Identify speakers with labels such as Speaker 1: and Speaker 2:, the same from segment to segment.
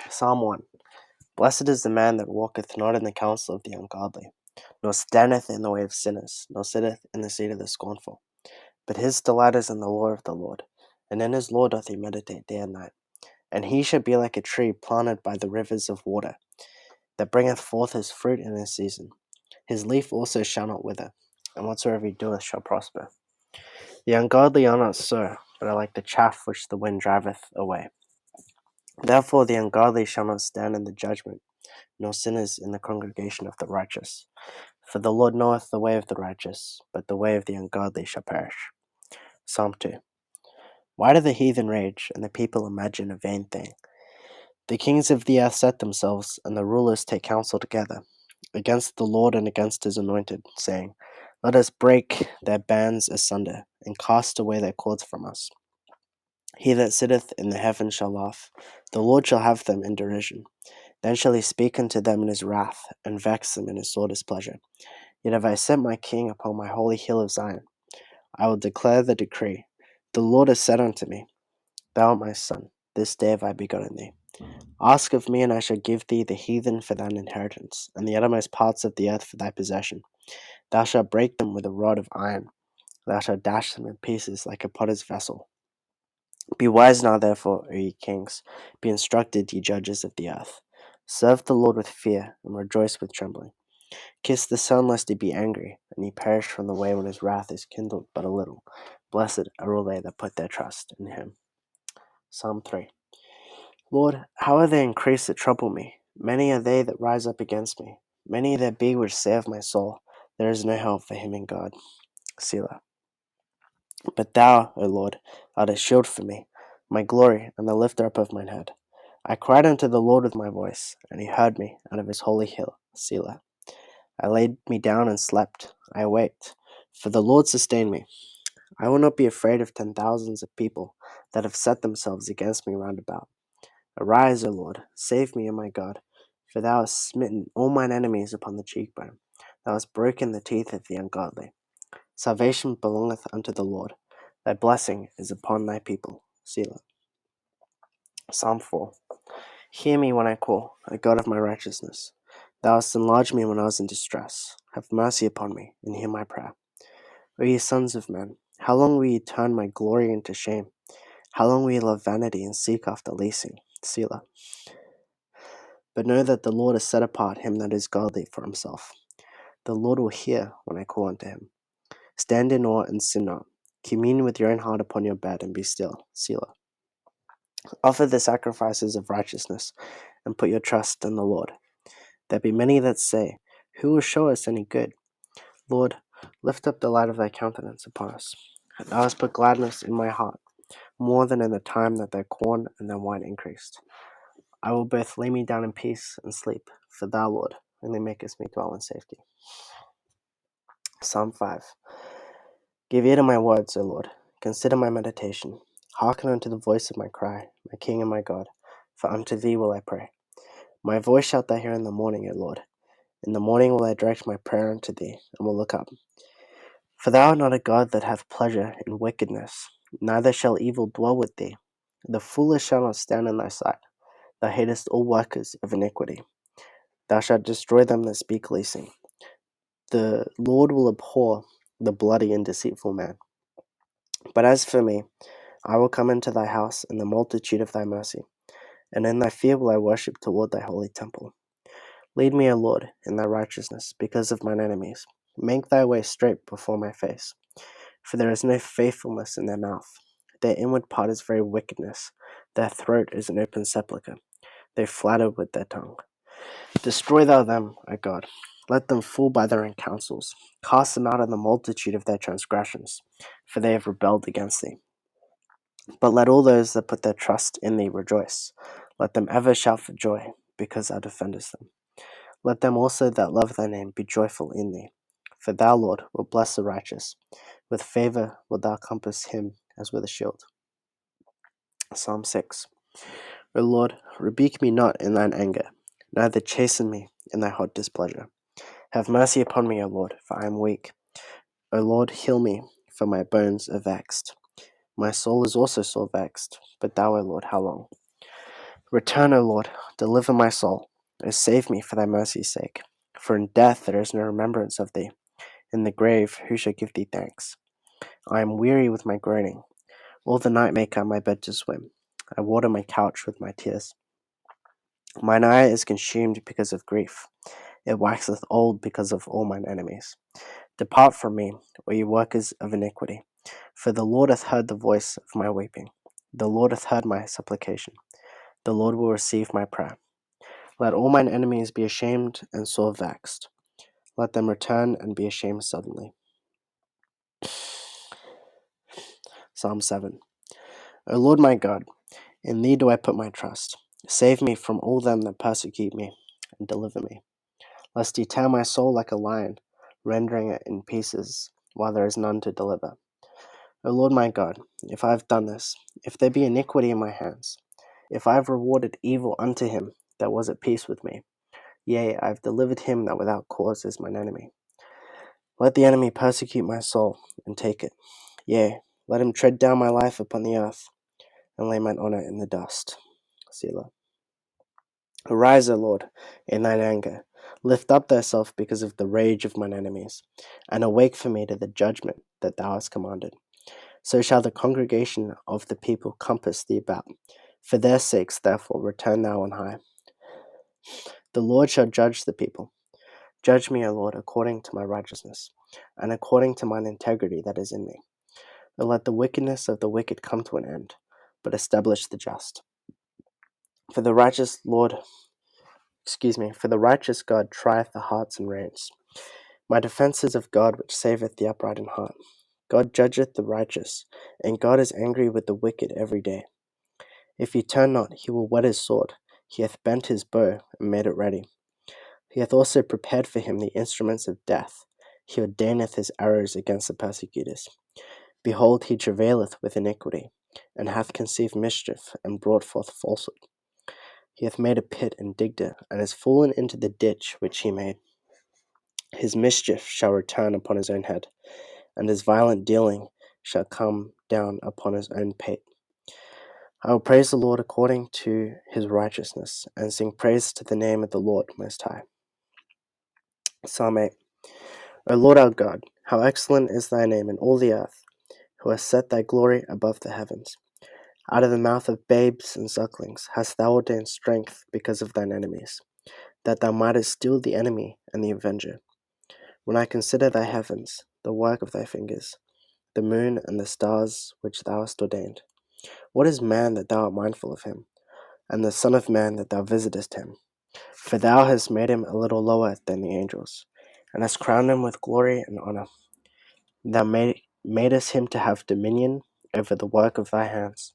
Speaker 1: Psalm 1. Blessed is the man that walketh not in the counsel of the ungodly, nor standeth in the way of sinners, nor sitteth in the seat of the scornful. But his delight is in the law of the Lord, and in his law doth he meditate day and night. And he shall be like a tree planted by the rivers of water, that bringeth forth his fruit in his season. His leaf also shall not wither, and whatsoever he doeth shall prosper. The ungodly are not so, but are like the chaff which the wind driveth away. Therefore the ungodly shall not stand in the judgment, nor sinners in the congregation of the righteous. For the Lord knoweth the way of the righteous, but the way of the ungodly shall perish. Psalm 2. Why do the heathen rage, and the people imagine a vain thing? The kings of the earth set themselves, and the rulers take counsel together, against the Lord and against his anointed, saying, Let us break their bands asunder, and cast away their cords from us. He that sitteth in the heavens shall laugh, the Lord shall have them in derision. Then shall he speak unto them in his wrath, and vex them in his sore displeasure. Yet have I set my king upon my holy hill of Zion. I will declare the decree. The Lord has said unto me, Thou art my son, this day have I begotten thee. Ask of me, and I shall give thee the heathen for thine inheritance, and the uttermost parts of the earth for thy possession. Thou shalt break them with a rod of iron, thou shalt dash them in pieces like a potter's vessel. Be wise now, therefore, O ye kings, be instructed, ye judges of the earth. Serve the Lord with fear, and rejoice with trembling. Kiss the Son, lest he be angry, and ye perish from the way when his wrath is kindled but a little. Blessed are all they that put their trust in him. Psalm 3. Lord, how are they increased that trouble me? Many are they that rise up against me. Many there be which say of my soul, There is no help for him in God. Selah. But thou, O Lord, art a shield for me, my glory, and the lifter up of mine head. I cried unto the Lord with my voice, and he heard me out of his holy hill. Selah. I laid me down and slept. I awaked, for the Lord sustained me. I will not be afraid of 10,000s of people that have set themselves against me round about. Arise, O Lord, save me, O my God, for thou hast smitten all mine enemies upon the cheekbone. Thou hast broken the teeth of the ungodly. Salvation belongeth unto the Lord. Thy blessing is upon thy people. Selah. Psalm 4. Hear me when I call, O God of my righteousness. Thou hast enlarged me when I was in distress. Have mercy upon me, and hear my prayer. O ye sons of men, how long will ye turn my glory into shame? How long will ye love vanity and seek after leasing? Selah. But know that the Lord has set apart him that is godly for himself. The Lord will hear when I call unto him. Stand in awe and sin not. Commune with your own heart upon your bed and be still. Selah. Offer the sacrifices of righteousness, and put your trust in the Lord. There be many that say, Who will show us any good? Lord, lift up the light of thy countenance upon us. Thou hast put gladness in my heart, more than in the time that thy corn and thy wine increased. I will both lay me down in peace and sleep, for thou, Lord, only makest me dwell in safety. Psalm 5. Give ear to my words, O Lord. Consider my meditation. Hearken unto the voice of my cry, my King and my God, for unto thee will I pray. My voice shalt thou hear in the morning, O Lord. In the morning will I direct my prayer unto thee, and will look up. For thou art not a God that hath pleasure in wickedness, neither shall evil dwell with thee. The foolish shall not stand in thy sight. Thou hatest all workers of iniquity. Thou shalt destroy them that speak leasing. The Lord will abhor the bloody and deceitful man. But as for me, I will come into thy house in the multitude of thy mercy, and in thy fear will I worship toward thy holy temple. Lead me, O Lord, in thy righteousness, because of mine enemies. Make thy way straight before my face. For there is no faithfulness in their mouth. Their inward part is very wickedness. Their throat is an open sepulchre. They flatter with their tongue. Destroy thou them, O God. Let them fall by their own counsels. Cast them out in the multitude of their transgressions, for they have rebelled against thee. But let all those that put their trust in thee rejoice. Let them ever shout for joy, because thou defendest them. Let them also that love thy name be joyful in thee. For thou, Lord, wilt bless the righteous. With favour wilt thou compass him as with a shield. Psalm 6. O Lord, rebuke me not in thine anger, neither chasten me in thy hot displeasure. Have mercy upon me, O Lord, for I am weak. O Lord, heal me, for my bones are vexed. My soul is also sore vexed, but thou, O Lord, how long? Return, O Lord, deliver my soul, and save me for thy mercy's sake. For in death there is no remembrance of thee. In the grave who shall give thee thanks? I am weary with my groaning. All the night make I my bed to swim. I water my couch with my tears. Mine eye is consumed because of grief. It waxeth old because of all mine enemies. Depart from me, all ye workers of iniquity. For the Lord hath heard the voice of my weeping. The Lord hath heard my supplication. The Lord will receive my prayer. Let all mine enemies be ashamed and sore vexed. Let them return and be ashamed suddenly. Psalm 7. O Lord my God, in thee do I put my trust. Save me from all them that persecute me, and deliver me. Lest he tear my soul like a lion, rendering it in pieces, while there is none to deliver. O Lord my God, if I have done this, if there be iniquity in my hands, if I have rewarded evil unto him that was at peace with me, yea, I have delivered him that without cause is mine enemy. Let the enemy persecute my soul, and take it. Yea, let him tread down my life upon the earth, and lay mine honour in the dust. Selah. Arise, O Lord, in thine anger. Lift up thyself because of the rage of mine enemies, and awake for me to the judgment that thou hast commanded. So shall the congregation of the people compass thee about. For their sakes, therefore, return thou on high. The Lord shall judge the people. Judge me, O Lord, according to my righteousness, and according to mine integrity that is in me. O let the wickedness of the wicked come to an end, but establish the just. For the righteous God trieth the hearts and reins. My defence is of God, which saveth the upright in heart. God judgeth the righteous, and God is angry with the wicked every day. If he turn not, he will whet his sword. He hath bent his bow, and made it ready. He hath also prepared for him the instruments of death. He ordaineth his arrows against the persecutors. Behold, he travaileth with iniquity, and hath conceived mischief, and brought forth falsehood. He hath made a pit, and digged it, and is fallen into the ditch which he made. His mischief shall return upon his own head, and his violent dealing shall come down upon his own pate. I will praise the Lord according to his righteousness, and sing praise to the name of the Lord Most High. Psalm 8. O Lord our God, how excellent is thy name in all the earth, who hast set thy glory above the heavens. Out of the mouth of babes and sucklings hast thou ordained strength because of thine enemies, that thou mightest still the enemy and the avenger. When I consider thy heavens, the work of thy fingers, the moon and the stars which thou hast ordained, what is man that thou art mindful of him, and the son of man that thou visitest him? For thou hast made him a little lower than the angels, and hast crowned him with glory and honour. Thou madest him to have dominion over the work of thy hands.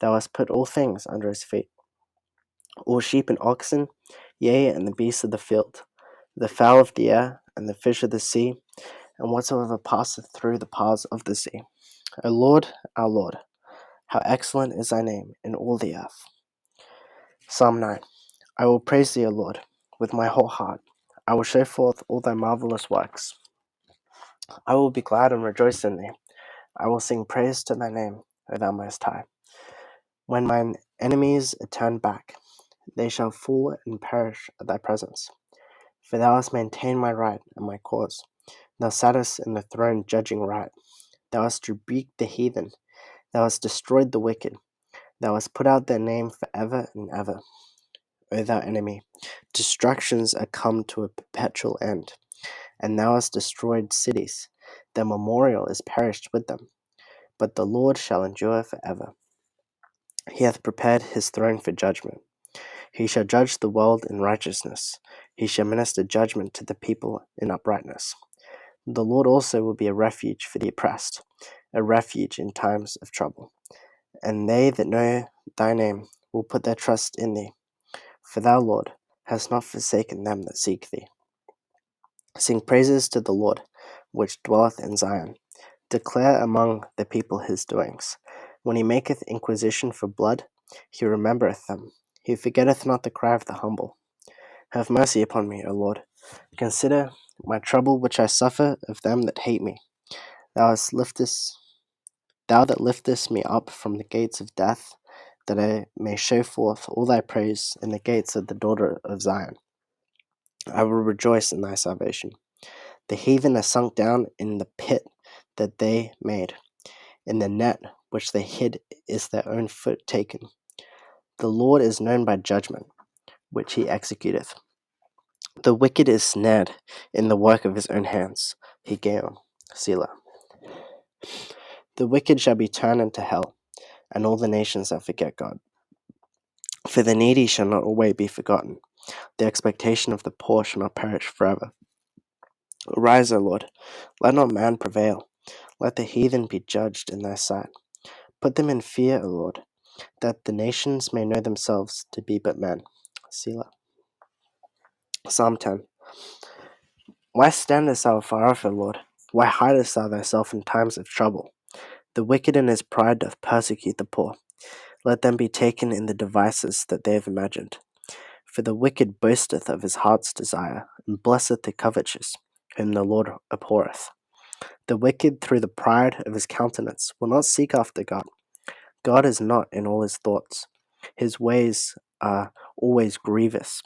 Speaker 1: Thou hast put all things under his feet, all sheep and oxen, yea, and the beasts of the field, the fowl of the air, and the fish of the sea, and whatsoever passeth through the paths of the sea. O Lord, our Lord, how excellent is thy name in all the earth. Psalm 9. I will praise thee, O Lord, with my whole heart. I will show forth all thy marvelous works. I will be glad and rejoice in thee. I will sing praise to thy name, O thou Most High. When mine enemies are turned back, they shall fall and perish at thy presence. For thou hast maintained my right and my cause. Thou sattest in the throne judging right. Thou hast rebuked the heathen. Thou hast destroyed the wicked. Thou hast put out their name for ever and ever. O thou enemy, destructions are come to a perpetual end, and thou hast destroyed cities. Their memorial is perished with them, but the Lord shall endure for ever. He hath prepared his throne for judgment. He shall judge the world in righteousness. He shall minister judgment to the people in uprightness. The Lord also will be a refuge for the oppressed, a refuge in times of trouble. And they that know thy name will put their trust in thee. For thou, Lord, hast not forsaken them that seek thee. Sing praises to the Lord, which dwelleth in Zion. Declare among the people his doings. When he maketh inquisition for blood, he remembereth them. He forgetteth not the cry of the humble. Have mercy upon me, O Lord. Consider my trouble which I suffer of them that hate me. Thou that liftest me up from the gates of death, that I may show forth all thy praise in the gates of the daughter of Zion. I will rejoice in thy salvation. The heathen are sunk down in the pit that they made. In the net which they hid is their own foot taken. The Lord is known by judgment, which he executeth. The wicked is snared in the work of his own hands. Higgaion, Selah. The wicked shall be turned into hell, and all the nations that forget God. For the needy shall not always be forgotten. The expectation of the poor shall not perish forever. Arise, O Lord, let not man prevail. Let the heathen be judged in thy sight. Put them in fear, O Lord, that the nations may know themselves to be but men. Selah. Psalm 10. Why standest thou afar off, O Lord? Why hidest thou thyself in times of trouble? The wicked in his pride doth persecute the poor. Let them be taken in the devices that they have imagined. For the wicked boasteth of his heart's desire, and blesseth the covetous, whom the Lord abhorreth. The wicked, through the pride of his countenance, will not seek after God. God is not in all his thoughts. His ways are always grievous.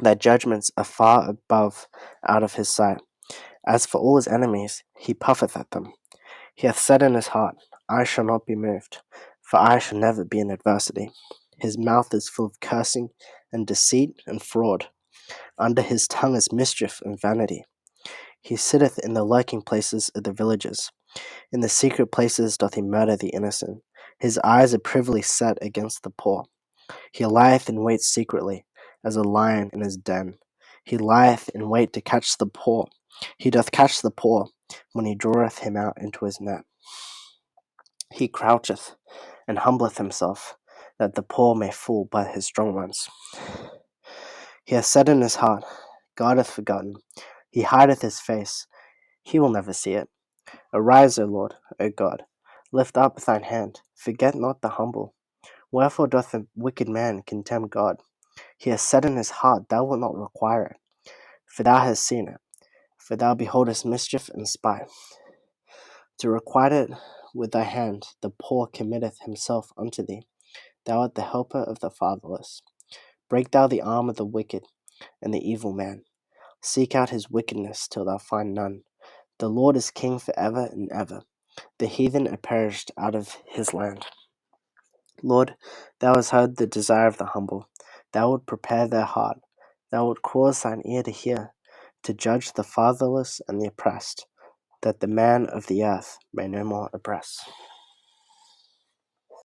Speaker 1: Thy judgments are far above out of his sight. As for all his enemies, he puffeth at them. He hath said in his heart, I shall not be moved, for I shall never be in adversity. His mouth is full of cursing and deceit and fraud. Under his tongue is mischief and vanity. He sitteth in the lurking places of the villages. In the secret places doth he murder the innocent. His eyes are privily set against the poor. He lieth in wait secretly, as a lion in his den. He lieth in wait to catch the poor. He doth catch the poor, when he draweth him out into his net. He croucheth, and humbleth himself, that the poor may fall by his strong ones. He hath said in his heart, God hath forgotten. He hideth his face. He will never see it. Arise, O Lord, O God. Lift up thine hand. Forget not the humble. Wherefore doth the wicked man contemn God? He hath said in his heart, Thou wilt not require it. For thou hast seen it. For thou beholdest mischief and spite. To requite it with thy hand, the poor committeth himself unto thee. Thou art the helper of the fatherless. Break thou the arm of the wicked and the evil man. Seek out his wickedness till thou find none. The Lord is king for ever and ever. The heathen are perished out of his land. Lord, thou hast heard the desire of the humble. Thou wilt prepare their heart. Thou wilt cause thine ear to hear, to judge the fatherless and the oppressed, that the man of the earth may no more oppress.